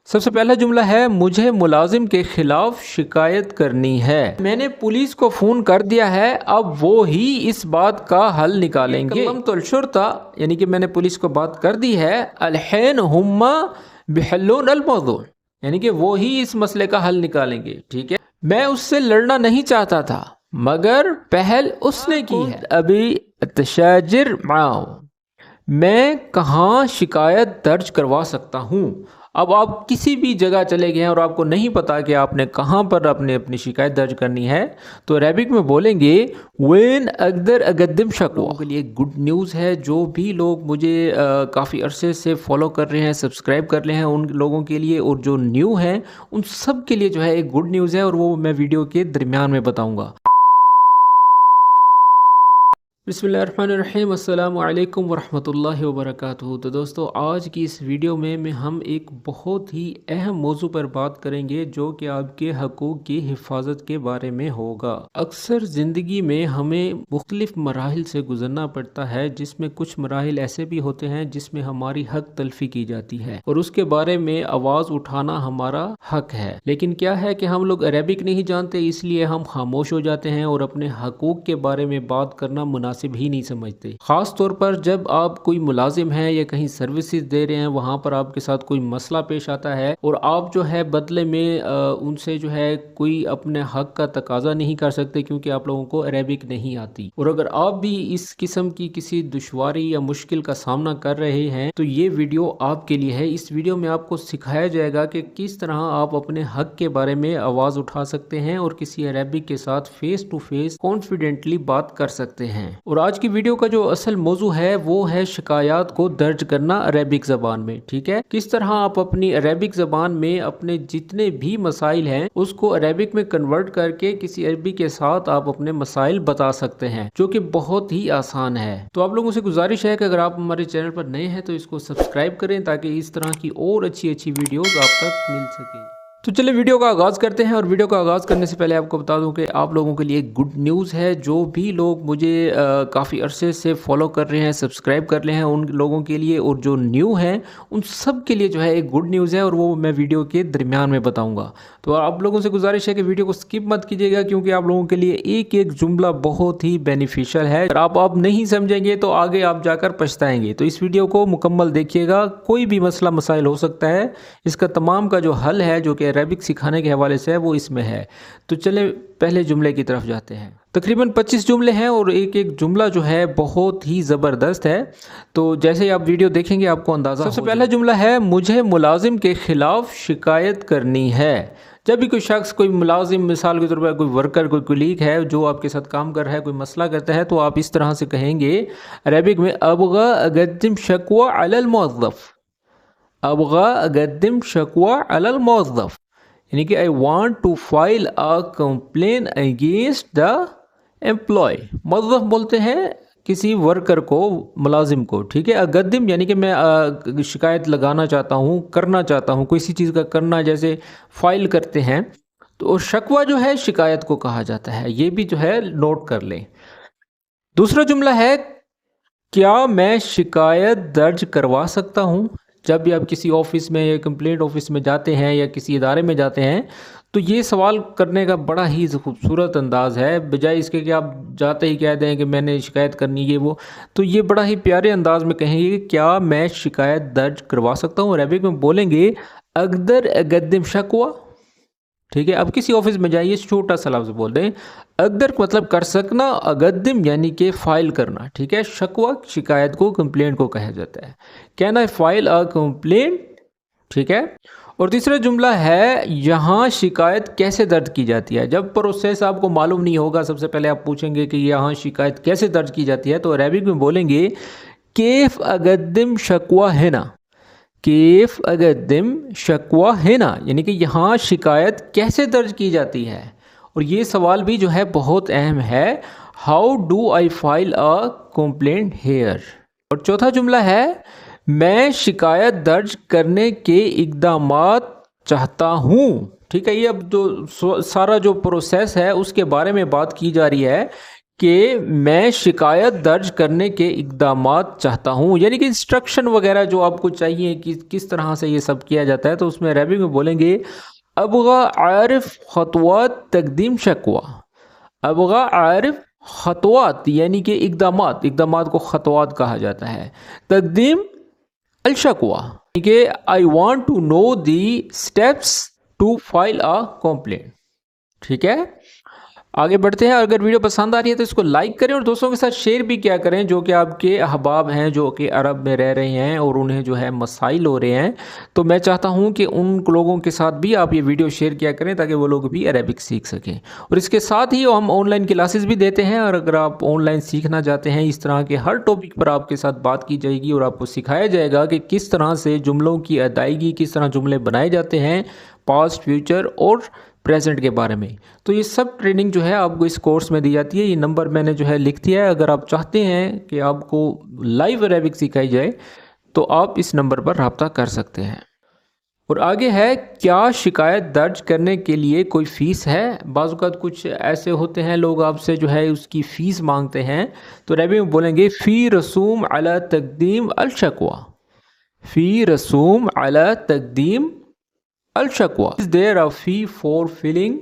सबसे पहला जुमला है मुझे मुलाजिम के खिलाफ शिकायत करनी है। मैंने पुलिस को फ़ोन कर दिया है, अब वो ही इस बात का हल निकालेंगे। कल्लमतुल शुरता यानी कि मैंने पुलिस को बात कर दी है। अलहैन हुम्मा बिहल्लुन अल मौज़ू यानी कि वो ही इस मसले का हल निकालेंगे। ठीक है, मैं उससे लड़ना नहीं चाहता था मगर पहल उसने की है। अभी तशाजिर माओ, मैं कहाँ शिकायत दर्ज करवा सकता हूँ। अब आप किसी भी जगह चले गए हैं और आपको नहीं पता कि आपने कहाँ पर अपनी शिकायत दर्ज करनी है, तो अरेबिक में बोलेंगे वेन अगदर अगद्दिम शकवा। के लिए गुड न्यूज़ है, जो भी लोग मुझे काफ़ी अरसे से फॉलो कर रहे हैं, सब्सक्राइब कर रहे हैं, उन लोगों के लिए, और जो न्यू हैं उन सब के लिए जो है एक गुड न्यूज़ है, और वो मैं वीडियो के दरमियान में बताऊँगा। बिस्मिल्लाहिर्रहमानिर्रहीम, अस्सलामु अलैकुम वरहमतुल्लाहि वबरकातुहू। तो दोस्तों, आज की इस वीडियो में हम एक बहुत ही अहम मौजू पर बात करेंगे जो कि आपके हकूक़ की हिफाजत के बारे में होगा। अक्सर ज़िंदगी में हमें मुख्तलिफ मराहिल से गुजरना पड़ता है, जिसमें कुछ मराहिल ऐसे भी होते हैं जिसमें हमारी हक तलफी की जाती है और उसके बारे में आवाज़ उठाना हमारा हक है। लेकिन क्या है कि हम लोग अरेबिक नहीं जानते, इसलिए हम खामोश हो जाते हैं और अपने हकूक़ के बारे में बात करना मुनासिब भी नहीं समझते। खास तौर पर जब आप कोई मुलाजिम हैं या कहीं सर्विसेज दे रहे हैं, वहाँ पर आपके साथ कोई मसला पेश आता है और आप जो है बदले में उनसे जो है कोई अपने हक का तकाजा नहीं कर सकते क्योंकि आप लोगों को अरेबिक नहीं आती। और अगर आप भी इस किस्म की किसी दुश्वारी या मुश्किल का सामना कर रहे हैं तो ये वीडियो आपके लिए है। इस वीडियो में आपको सिखाया जाएगा कि किस तरह आप अपने हक के बारे में आवाज़ उठा सकते हैं और किसी अरेबिक के साथ फेस टू फेस कॉन्फिडेंटली बात कर सकते हैं। और आज की वीडियो का जो असल मौजू है वो है शिकायत को दर्ज करना अरेबिक ज़बान में। ठीक है, किस तरह आप अपनी अरेबिक ज़बान में अपने जितने भी मसाइल हैं उसको अरेबिक में कन्वर्ट करके किसी अरबी के साथ आप अपने मसाइल बता सकते हैं, जो कि बहुत ही आसान है। तो आप लोगों से गुजारिश है कि अगर आप हमारे चैनल पर नए हैं तो इसको सब्सक्राइब करें ताकि इस तरह की और अच्छी अच्छी वीडियोज़ आप तक मिल सके। तो चलिए वीडियो का आगाज़ करते हैं। और वीडियो का आगाज़ करने से पहले आपको बता दूं कि आप लोगों के लिए एक गुड न्यूज़ है। जो भी लोग मुझे काफ़ी अरसे से फॉलो कर रहे हैं, सब्सक्राइब कर रहे हैं, उन लोगों के लिए, और जो न्यू हैं उन सब के लिए जो है एक गुड न्यूज़ है, और वो मैं वीडियो के दरमियान में बताऊंगा। तो आप लोगों से गुजारिश है कि वीडियो को स्किप मत कीजिएगा क्योंकि आप लोगों के लिए एक एक जुमला बहुत ही बेनिफिशियल है। अगर आप नहीं समझेंगे तो आगे आप जाकर पछताएंगे। तो इस वीडियो को मुकम्मल देखिएगा। कोई भी मसला मसाइल हो सकता है, इसका तमाम का जो हल है जो कि अरेबिक सिखाने के हवाले से है वो इसमें है। तो चले पहले जुमले की तरफ जाते हैं। तकरीबन 25 जुमले हैं और एक एक जुमला जो है बहुत ही ज़बरदस्त है। तो जैसे ही आप वीडियो देखेंगे आपको अंदाज़ा। सबसे पहला जुमला है मुझे मुलाजिम के खिलाफ शिकायत करनी है। जब भी कोई शख्स, कोई मुलाजिम, मिसाल के तौर पर कोई वर्कर, कोई कुलीग है जो आपके साथ काम कर रहा है, कोई मसला करता है, तो आप इस तरह से कहेंगे अरेबिक में अबगा अगद्दिम शकवा अलल मुअज़्ज़फ़। अबगा अगद्दिम शकवा अलल मुअज़्ज़फ़ यानी कि I want to file a complaint against the employee. मुअज़्ज़फ़ बोलते हैं किसी वर्कर को, मुलाजिम को। ठीक है, अगद्दिम यानी कि मैं शिकायत लगाना चाहता हूँ, करना चाहता हूँ, किसी चीज़ का करना, जैसे फाइल करते हैं। तो शकवा जो है शिकायत को कहा जाता है, ये भी जो है नोट कर लें। दूसरा जुमला है क्या मैं शिकायत दर्ज करवा सकता हूँ। जब भी आप किसी ऑफिस में या कंप्लेंट ऑफिस में जाते हैं या किसी इदारे में जाते हैं तो ये सवाल करने का बड़ा ही खूबसूरत अंदाज है, बजाय इसके कि आप जाते ही कह दें कि मैंने शिकायत करनी है वो। तो ये बड़ा ही प्यारे अंदाज में कहेंगे कि क्या मैं शिकायत दर्ज करवा सकता हूँ। अरबिक में बोलेंगे अगदर अगद्दिम शकवा। ठीक है, अब किसी ऑफिस में जाइए, छोटा सा लफ्ज़ बोल दें। अगदर मतलब कर सकना, अगद्दिम यानी कि फ़ाइल करना। ठीक है, शकवा शिकायत को, कंप्लेंट को कहा जाता है। Can I file a complaint. ठीक है, और तीसरा जुमला है यहाँ शिकायत कैसे दर्ज की जाती है। जब प्रोसेस आपको मालूम नहीं होगा, सबसे पहले आप पूछेंगे कि यहाँ शिकायत कैसे दर्ज की जाती है, तो अरबिक में बोलेंगे केफ अगद्दिम शकवा हिना। केफ अगद्दिम शकवा हिना यानी कि यहाँ शिकायत कैसे दर्ज की जाती है। और ये सवाल भी जो है बहुत अहम है, how do I file a complaint here. और चौथा जुमला है मैं शिकायत दर्ज करने के इक़दामात चाहता हूँ। ठीक है, ये अब जो सारा जो प्रोसेस है उसके बारे में बात की जा रही है کہ میں شکایت درج کرنے کے اقدامات چاہتا ہوں، یعنی کہ انسٹرکشن وغیرہ جو آپ کو چاہیے کہ کس طرح سے یہ سب کیا جاتا ہے، تو اس میں عربی میں بولیں گے ابغا عارف خطوات تقدیم شکوہ۔ ابغا عارف خطوات یعنی کہ اقدامات کو خطوات کہا جاتا ہے، تقدیم الشکوہ یعنی کہ I want to know the steps to file a complaint۔ ٹھیک ہے، آگے بڑھتے ہیں۔ اگر ویڈیو پسند آ رہی ہے تو اس کو لائک کریں اور دوستوں کے ساتھ شیئر بھی کیا کریں جو کہ آپ کے احباب ہیں، جو کہ عرب میں رہ رہے ہیں اور انہیں جو ہے مسائل ہو رہے ہیں، تو میں چاہتا ہوں کہ ان لوگوں کے ساتھ بھی آپ یہ ویڈیو شیئر کیا کریں تاکہ وہ لوگ بھی عربک سیکھ سکیں۔ اور اس کے ساتھ ہی ہم آن لائن کلاسز بھی دیتے ہیں، اور اگر آپ آن لائن سیکھنا چاہتے ہیں، اس طرح کے ہر ٹاپک پر آپ کے ساتھ بات کی جائے گی اور آپ کو سکھایا جائے گا کہ کس طرح سے جملوں کی ادائیگی، کس طرح جملے بنائے جاتے ہیں، پاسٹ، فیوچر اور پریزنٹ کے بارے میں، تو یہ سب ٹریننگ جو ہے آپ کو اس کورس میں دی جاتی ہے۔ یہ نمبر میں نے جو ہے لکھ دیا ہے، اگر آپ چاہتے ہیں کہ آپ کو لائیو عربک سکھائی جائے تو آپ اس نمبر پر رابطہ کر سکتے ہیں۔ اور آگے ہے، کیا شکایت درج کرنے کے لیے کوئی فیس ہے؟ بعض اوقات کچھ ایسے ہوتے ہیں لوگ آپ سے جو ہے اس کی فیس مانگتے ہیں، تو عربی میں بولیں گے فی رسوم علی تقدیم الشکوہ۔ فی رسوم علی تقدیم الشکوہ is there a fee for filling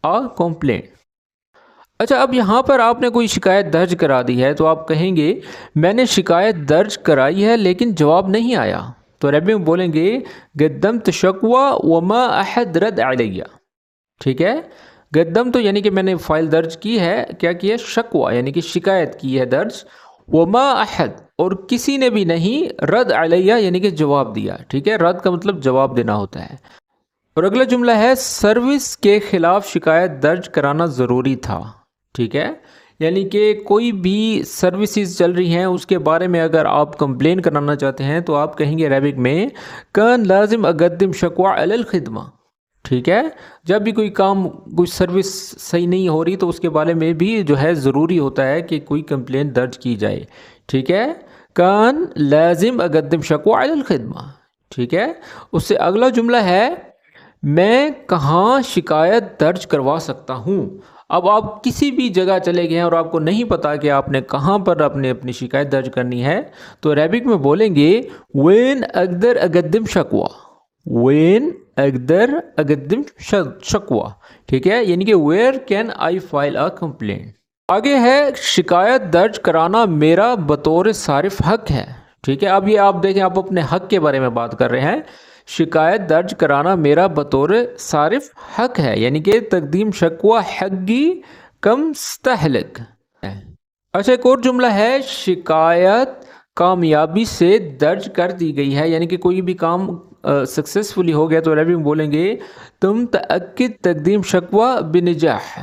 a complaint۔ اچھا، اب یہاں پر آپ نے کوئی شکایت درج کرا دی ہے تو آپ کہیں گے میں نے شکایت درج کرائی ہے لیکن جواب نہیں آیا، تو عربی میں بولیں گے قدمت شکوہ وما احد رد علیہ۔ ٹھیک ہے، قدم تو یعنی کہ میں نے فائل درج کی ہے، کیا کیا؟ شکوہ یعنی کہ شکایت کی ہے درج، وما احد اور کسی نے بھی نہیں، رد علیہ یعنی کہ جواب دیا۔ ٹھیک ہے، رد کا مطلب جواب دینا ہوتا ہے۔ اور اگلا جملہ ہے سروس کے خلاف شکایت درج کرانا ضروری تھا۔ ٹھیک ہے، یعنی کہ کوئی بھی سروسز چل رہی ہیں اس کے بارے میں اگر آپ کمپلین کرانا چاہتے ہیں تو آپ کہیں گے عربک میں کان لازم اقدم شکوہ علی الخدمہ۔ ٹھیک ہے، جب بھی کوئی کام، کوئی سروس صحیح نہیں ہو رہی تو اس کے بارے میں بھی جو ہے ضروری ہوتا ہے کہ کوئی کمپلین درج کی جائے۔ ٹھیک ہے، کان لازم اقدم شکوہ علی الخدمہ۔ ٹھیک ہے، اس سے اگلا جملہ ہے میں کہاں شکایت درج کروا سکتا ہوں؟ اب آپ کسی بھی جگہ چلے گئے ہیں اور آپ کو نہیں پتا کہ آپ نے کہاں پر اپنی شکایت درج کرنی ہے، تو عربک میں بولیں گے وین اقدر اقدم شکوہ۔ وین اقدر اقدم شکوہ۔ ٹھیک ہے، یعنی کہ where can I file a complaint. آگے ہے شکایت درج کرانا میرا بطور صارف حق ہے۔ ٹھیک ہے، اب یہ آپ دیکھیں، آپ اپنے حق کے بارے میں بات کر رہے ہیں۔ شکایت درج کرانا میرا بطور صارف حق ہے، یعنی کہ تقدیم شکوہ حقی کم استحلق۔ اچھا، ایک اور جملہ ہے شکایت کامیابی سے درج کر دی گئی ہے، یعنی کہ کوئی بھی کام سکسیسفلی ہو گیا تو عربی میں بولیں گے تم تأکد تقدیم شکوہ بنجاح۔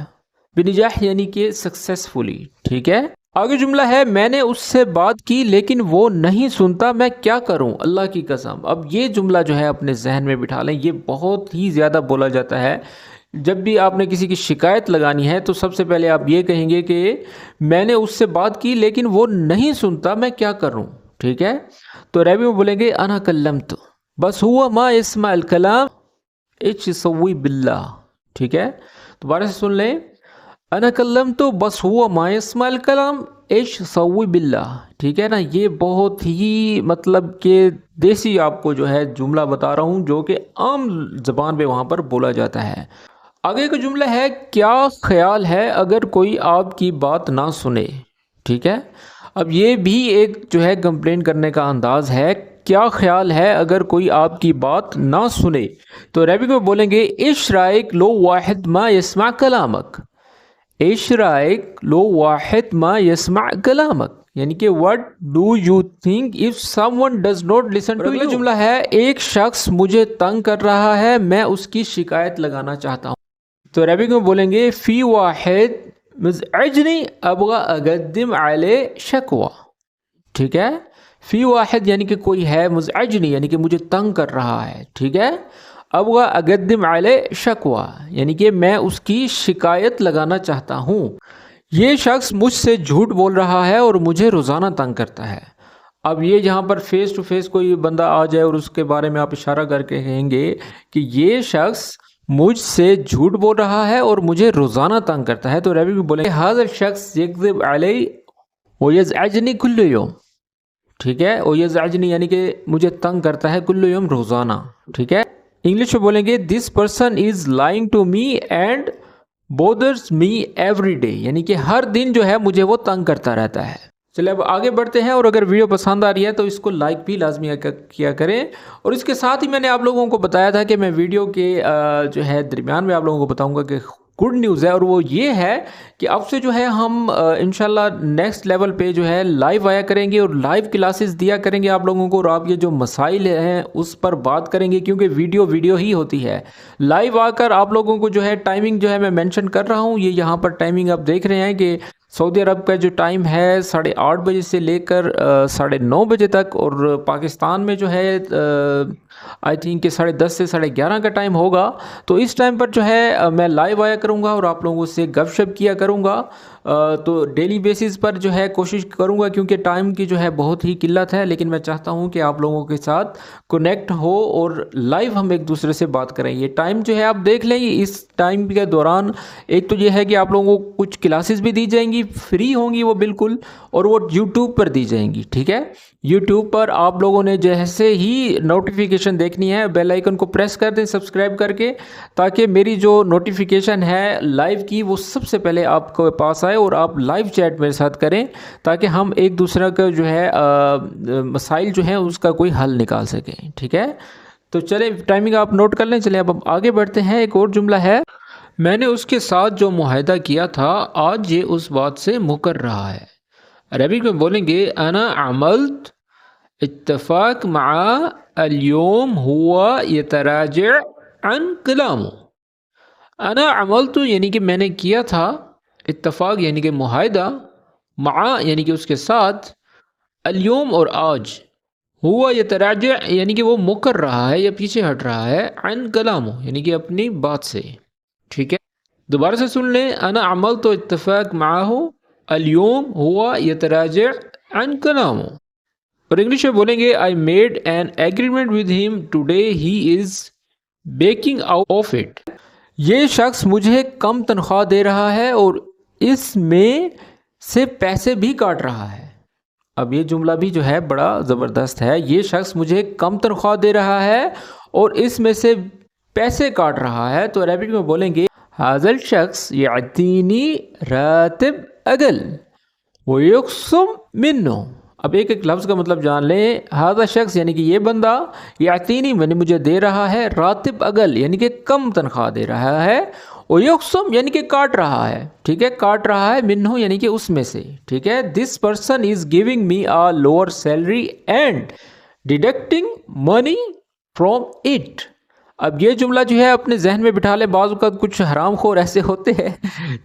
بنجاح یعنی کہ سکسیسفلی۔ ٹھیک ہے، آگے جملہ ہے میں نے اس سے بات کی لیکن وہ نہیں سنتا، میں کیا کروں؟ اللہ کی قسم، اب یہ جملہ جو ہے اپنے ذہن میں بٹھا لیں، یہ بہت ہی زیادہ بولا جاتا ہے۔ جب بھی آپ نے کسی کی شکایت لگانی ہے تو سب سے پہلے آپ یہ کہیں گے کہ میں نے اس سے بات کی لیکن وہ نہیں سنتا، میں کیا کروں؟ ٹھیک ہے، تو عربی میں بولیں گے انا کلمت بس ہوا ما یسمع الکلام ایچ یسوی باللہ۔ ٹھیک ہے، دوبارہ سے سن لیں، انا کلمت بس ہوا ما یسمع الکلام ایش سوی باللہ۔ ٹھیک ہے نا، یہ بہت ہی مطلب کہ دیسی آپ کو جو ہے جملہ بتا رہا ہوں جو کہ عام زبان پہ وہاں پر بولا جاتا ہے۔ آگے کا جملہ ہے کیا خیال ہے اگر کوئی آپ کی بات نہ سنے؟ ٹھیک ہے، اب یہ بھی ایک جو ہے کمپلین کرنے کا انداز ہے، کیا خیال ہے اگر کوئی آپ کی بات نہ سنے؟ تو عربک میں بولیں گے ايش رأيك لو واحد ما يسمع كلامك۔ ايش رأيك لو واحد ما يسمع كلامك، یعنی کہ what do you think if someone does not listen to you۔ اگلا جملہ ہے ایک شخص مجھے تنگ کر رہا ہے، میں اس کی شکایت لگانا چاہتا ہوں۔ تو عربک میں بولیں گے فی واحد مزعجنی ابغى اقدم علیہ شکوہ۔ ٹھیک ہے، فی واحد یعنی کہ کوئی ہے، مزعجنی یعنی کہ مجھے تنگ کر رہا ہے۔ ٹھیک ہے، ابغى اقدم علیہ شکوہ یعنی کہ میں اس کی شکایت لگانا چاہتا ہوں۔ یہ شخص مجھ سے جھوٹ بول رہا ہے اور مجھے روزانہ تنگ کرتا ہے۔ اب یہ جہاں پر فیس ٹو فیس کوئی بندہ آ جائے اور اس کے بارے میں آپ اشارہ کر کے کہیں گے کہ یہ شخص मुझ से झूठ बोल रहा है और मुझे रोज़ाना तंग करता है। तो अरबी में बोलेंगे हाज़ा शख्स यकज़िब अलैहि व यज़अजनी कुल्लु यौम। ठीक है, व यज़अजनी यानी कि मुझे तंग करता है, कुल्लु यौम रोज़ाना। ठीक है, इंग्लिश में बोलेंगे this person is lying to me and bothers me every day, यानी कि हर दिन जो है मुझे वो तंग करता रहता है। चलिए अब आगे बढ़ते हैं, और अगर वीडियो पसंद आ रही है तो इसको लाइक भी लाजमी किया करें। और इसके साथ ही मैंने आप लोगों को बताया था कि मैं वीडियो के जो है दरमियान में आप लोगों को बताऊंगा कि गुड न्यूज़ है, और वो ये है कि अब से जो है हम इंशाल्लाह नेक्स्ट लेवल पे जो है लाइव आया करेंगे और लाइव क्लासेस दिया करेंगे आप लोगों को, और आप ये जो मसाइल हैं उस पर बात करेंगे, क्योंकि वीडियो ही होती है। लाइव आकर आप लोगों को जो है टाइमिंग जो है मैं मेंशन कर रहा हूँ, ये यहाँ पर टाइमिंग आप देख रहे हैं कि सऊदी अरब का जो टाइम है 8:30 बजे से लेकर 9:30 बजे तक, और पाकिस्तान में जो है आई थिंक कि 10:30 से 11:30 का टाइम होगा। तो इस टाइम पर जो है मैं लाइव आया करूँगा और आप लोगों से गपशप किया करूँगा। तो डेली बेसिस पर जो है कोशिश करूँगा, क्योंकि टाइम की जो है बहुत ही किल्लत है, लेकिन मैं चाहता हूँ कि आप लोगों के साथ कनेक्ट हो और लाइव हम एक दूसरे से बात करें। ये टाइम जो है आप देख लें, इस टाइम के दौरान एक तो ये है कि आप लोगों को कुछ क्लासेस भी दी जाएंगी, फ्री होंगी वो बिल्कुल, और वो यूट्यूब पर दी जाएंगी। ठीक है, यूट्यूब पर आप लोगों ने जैसे ही नोटिफिकेशन देखनी है बेल आइकन को प्रेस कर दें सब्सक्राइब करके, ताकि मेरी जो नोटिफिकेशन है लाइव की वो सबसे पहले आपके पास आए और आप लाइव चैट मेरे साथ करें, ताकि हम एक दूसरे का जो है मसाइल जो है उसका कोई हल निकाल सकें। ठीक है, तो चले टाइमिंग आप नोट कर लें। चले अब हम आगे बढ़ते हैं। एक और जुमला है, मैंने उसके साथ जो मुआहदा किया था आज ये उस बात से मुकर रहा है। अरबी में बोलेंगे अना अमल्त इत्तफाक मआ अल-यौम हुआ यतराजा अन कलामो। अना अमल्तु यानी कि मैंने किया था, इत्तफाक यानी कि मुआहदा, मआ यानी कि उसके साथ, अल-यौम और आज, हुआ यतराजा यानी कि वो मुकर रहा है या पीछे हट रहा है, अन कलामो यानी कि अपनी बात से। ठीक है, दोबारा से सुन लें, अना अमल तो इत्तफाक माहो अल-यौम हुआ यतराजा अन कलामो। और इंग्लिश में बोलेंगे I made an agreement with him today he is baking out of it. ये शख्स मुझे कम तनख्वाह दे रहा है और इसमें से पैसे भी काट रहा है। अब ये जुमला भी जो है बड़ा ज़बरदस्त है। ये शख्स मुझे कम तनख्वाह दे रहा है और इसमें से पैसे काट रहा है। तो अरबिक में बोलेंगे हाज़ल शख्स यअतीनी रातिब अगल व यक़सुम मिन्नो। अब एक एक लफ्ज़ का मतलब जान लें। हाज़ा शख्स यानी कि ये बंदा, यअतीनी यानी मुझे दे रहा है, रातिब अगल यानी कि कम तनख्वाह दे रहा है, और यक़सुम यानी कि काट रहा है। ठीक है, काट रहा है, मिन्हो यानी कि उसमें से। ठीक है, this person is giving me a lower salary and deducting money from it. अब ये जुमला जो है अपने जहन में बिठा ले। बाज़ औक़ात कुछ हरामखोर ऐसे होते हैं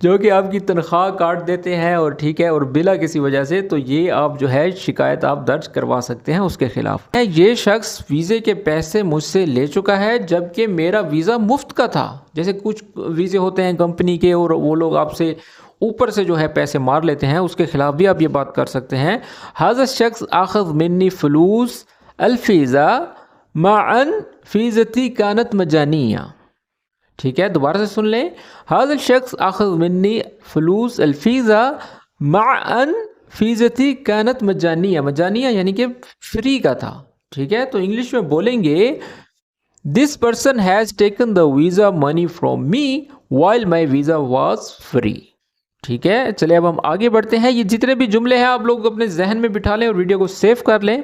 जो कि आपकी तनख्वाह काट देते हैं, और ठीक है, और बिला किसी वजह से, तो ये आप जो है शिकायत आप दर्ज करवा सकते हैं उसके ख़िलाफ़। ये शख्स वीज़े के पैसे मुझसे ले चुका है जबकि मेरा वीज़ा मुफ्त का था। जैसे कुछ वीज़े होते हैं कंपनी के और वो लोग आपसे ऊपर से जो है पैसे मार लेते हैं, उसके ख़िलाफ़ भी आप ये बात कर सकते हैं। हाज़ा शख्स आख़ज़ मिन्नी फ़लूस अल-फ़ीज़ा माअन फ़ीज़ती कानत मजानिया। ठीक है, दोबारा से सुन लें। हाज़ा शख्स आख़ज़ मिन्नी फ़लूस अल-फ़ीज़ा माअन फ़ीज़ती कानत मजानिया। मजानिया यानी कि फ्री का था। ठीक है, तो इंग्लिश में बोलेंगे this person has taken the visa money from me while my visa was free. ठीक है, चलिए अब हम आगे बढ़ते हैं। ये जितने भी जुमले हैं आप लोग अपने जहन में बिठा लें और वीडियो को सेव कर लें,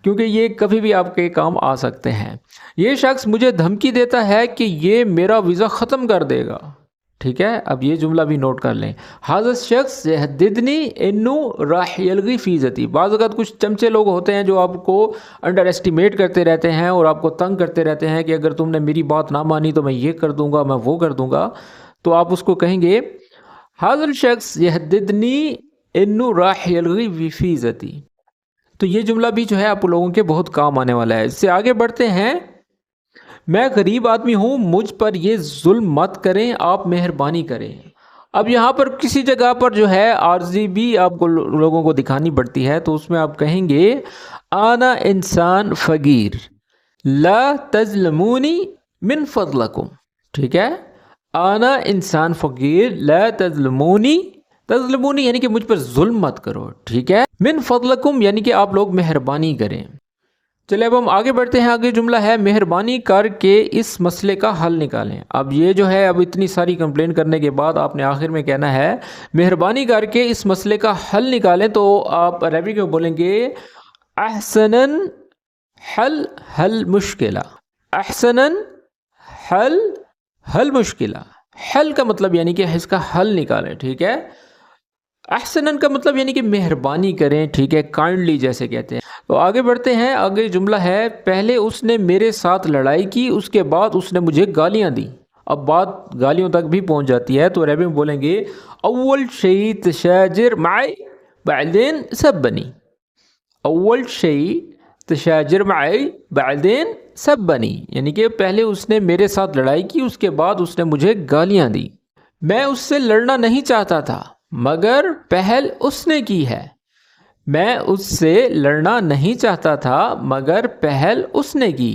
क्योंकि ये कभी भी आपके काम आ सकते हैं। ये शख्स मुझे धमकी देता है कि ये मेरा वीज़ा ख़त्म कर देगा। ठीक है, अब ये जुमला भी नोट कर लें। हाज़ा शख्स यहदिदनी इन्नु राह यल्गी फ़ीज़ती। बाज़ औक़ात कुछ चमचे लोग होते हैं जो आपको अंडर एस्टिमेट करते रहते हैं और आपको तंग करते रहते हैं कि अगर तुमने मेरी बात ना मानी तो मैं ये कर दूँगा, मैं वो कर दूँगा। तो आप उसको कहेंगे हाज़ल शख्स यहदिदनी इन्नु राह यल्गी फ़ीज़ती। तो ये जुमला भी जो है आप लोगों के बहुत काम आने वाला है। इससे आगे बढ़ते हैं। मैं गरीब आदमी हूँ, मुझ पर ये जुल्म मत करें, आप मेहरबानी करें। अब यहाँ पर किसी जगह पर जो है आर्जी भी आपको लोगों को दिखानी पड़ती है, तो उसमें आप कहेंगे आना इंसान फ़कीर ला तज़लमूनी मिन फ़ज़लकुम। ٹھیک ہے، آنا انسان فقیر، لا تظلمونی، تظلمونی یعنی کہ مجھ پر ظلم مت کرو، ٹھیک ہے، من فضلکم یعنی کہ آپ لوگ مہربانی کریں۔ چلے اب ہم آگے بڑھتے ہیں، آگے جملہ ہے مہربانی کر کے اس مسئلے کا حل نکالیں۔ اب یہ جو ہے، اب اتنی ساری کمپلین کرنے کے بعد آپ نے آخر میں کہنا ہے مہربانی کر کے اس مسئلے کا حل نکالیں، تو آپ عربی میں بولیں گے احسناً حل حل مشکلہ، احسناً حل حل مشکلہ، حل کا مطلب یعنی کہ اس کا حل نکالیں، ٹھیک ہے، احسناً کا مطلب یعنی کہ مہربانی کریں، ٹھیک ہے، کائنڈلی جیسے کہتے ہیں۔ تو آگے بڑھتے ہیں، آگے جملہ ہے پہلے اس نے میرے ساتھ لڑائی کی، اس کے بعد اس نے مجھے گالیاں دی۔ اب بات گالیوں تک بھی پہنچ جاتی ہے، تو عربی میں بولیں گے اول شیء تشاجر معي بعدين سبني، اول شیء تشاجر معي بعدين سبني یعنی کہ پہلے اس نے میرے ساتھ لڑائی کی، اس کے بعد اس نے مجھے گالیاں دی۔ میں اس سے لڑنا نہیں چاہتا تھا مگر پہل اس نے کی ہے، میں اس سے لڑنا نہیں چاہتا تھا مگر پہل اس نے کی۔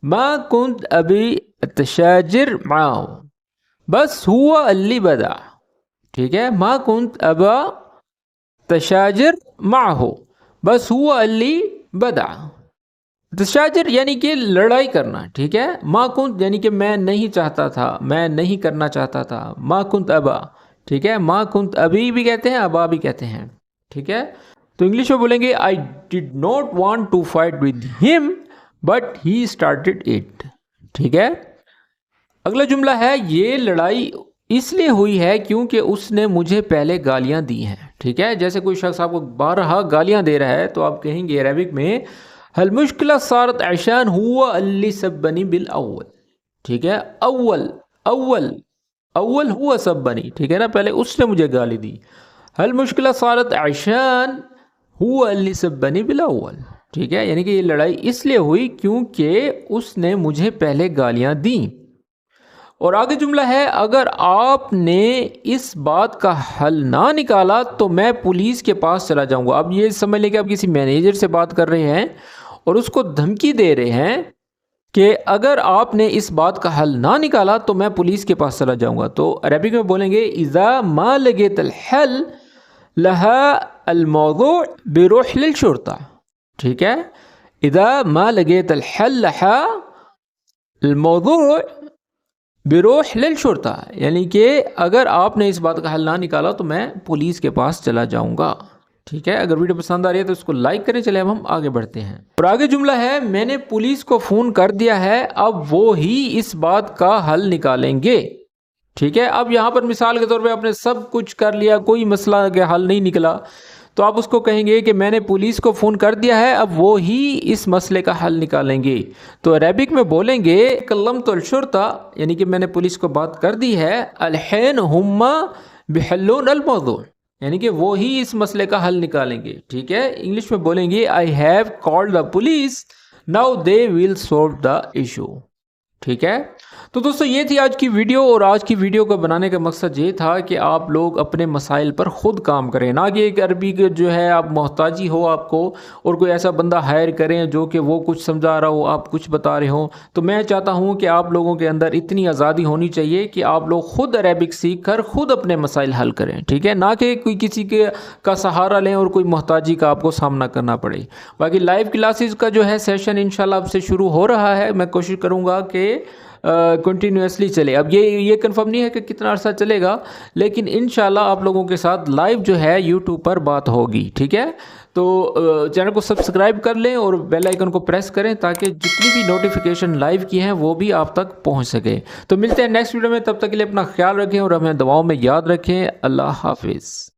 ما كنت ابی اتشاجر معه بس هو اللي بدأ، ٹھیک ہے، ما كنت ابا تشاجر معه بس هو اللي بدأ، تشاجر یعنی کہ لڑائی کرنا، ٹھیک ہے، ما كنت یعنی کہ میں نہیں چاہتا تھا، میں نہیں کرنا چاہتا تھا، ما كنت ابا، ٹھیک ہے، ما كنت ابی بھی کہتے ہیں، ابا بھی کہتے ہیں، ٹھیک ہے۔ تو انگلش میں بولیں گے I did not want to fight with him but he started it، ٹھیک ہے۔ اگلا جملہ ہے یہ لڑائی اس لیے ہوئی ہے کیونکہ اس نے مجھے پہلے گالیاں دی ہیں، ٹھیک ہے۔ جیسے کوئی شخص آپ کو بارہا گالیاں دے رہا ہے تو آپ کہیں گے عربک میں المشکلہ صارت عشان هو اللي سبني بالاول، ٹھیک ہے، اول اول اول ہوا سبنی، ٹھیک ہے نا، پہلے اس نے مجھے گالی دی۔ المشکلہ صارت عشان هو اللي سبني بالاول، ٹھیک ہے، یعنی کہ یہ لڑائی اس لیے ہوئی کیونکہ اس نے مجھے پہلے گالیاں دیں۔ اور آگے جملہ ہے اگر آپ نے اس بات کا حل نہ نکالا تو میں پولیس کے پاس چلا جاؤں گا۔ اب یہ سمجھ لیں کہ آپ کسی مینیجر سے بات کر رہے ہیں اور اس کو دھمکی دے رہے ہیں کہ اگر آپ نے اس بات کا حل نہ نکالا تو میں پولیس کے پاس چلا جاؤں گا۔ تو عربک میں بولیں گے اذا ما لقيت الحل لها الموضوع بروح للشرطہ، ٹھیک ہے، اذا ما لقيت الحل لها الموضوع بروح للشرطہ یعنی کہ اگر آپ نے اس بات کا حل نہ نکالا تو میں پولیس کے پاس چلا جاؤں گا، ٹھیک ہے۔ اگر ویڈیو پسند آ رہی ہے تو اس کو لائک کریں۔ چلے اب ہم آگے بڑھتے ہیں، اور آگے جملہ ہے میں نے پولیس کو فون کر دیا ہے، اب وہ ہی اس بات کا حل نکالیں گے، ٹھیک ہے۔ اب یہاں پر مثال کے طور پہ آپ نے سب کچھ کر لیا، کوئی مسئلہ کا حل نہیں نکلا، تو آپ اس کو کہیں گے کہ میں نے پولیس کو فون کر دیا ہے، اب وہ ہی اس مسئلے کا حل نکالیں گے۔ تو عربک میں بولیں گے کلمت الشرطہ یعنی کہ میں نے پولیس کو بات کر دی ہے، الحین ہما بحلون الموضوع یعنی کہ وہ ہی اس مسئلے کا حل نکالیں گے، ٹھیک ہے۔ انگلش میں بولیں گے I have called the police now they will solve the issue، ٹھیک ہے۔ تو دوستو یہ تھی آج کی ویڈیو، اور آج کی ویڈیو کو بنانے کا مقصد یہ تھا کہ آپ لوگ اپنے مسائل پر خود کام کریں، نہ کہ ایک عربی کے جو ہے آپ محتاجی ہو آپ کو اور کوئی ایسا بندہ ہائر کریں جو کہ وہ کچھ سمجھا رہا ہو آپ کچھ بتا رہے ہوں۔ تو میں چاہتا ہوں کہ آپ لوگوں کے اندر اتنی آزادی ہونی چاہیے کہ آپ لوگ خود عربک سیکھ کر خود اپنے مسائل حل کریں، ٹھیک ہے، نہ کہ کوئی کسی کا سہارا لیں اور کوئی محتاجی کا آپ کو سامنا کرنا پڑے۔ باقی لائیو کلاسز کا جو ہے سیشن انشاءاللہ اب سے شروع ہو رہا ہے، میں کوشش کروں گا کہ کنٹینیوسلی چلے۔ اب یہ کنفرم نہیں ہے کہ کتنا عرصہ چلے گا، لیکن انشاءاللہ آپ لوگوں کے ساتھ لائیو جو ہے یوٹیوب پر بات ہوگی، ٹھیک ہے۔ تو چینل کو سبسکرائب کر لیں اور بیل آئیکن کو پریس کریں تاکہ جتنی بھی نوٹیفیکیشن لائیو کی ہیں وہ بھی آپ تک پہنچ سکے۔ تو ملتے ہیں نیکسٹ ویڈیو میں، تب تک کے لیے اپنا خیال رکھیں اور ہمیں دعاؤں میں یاد رکھیں۔ اللہ حافظ۔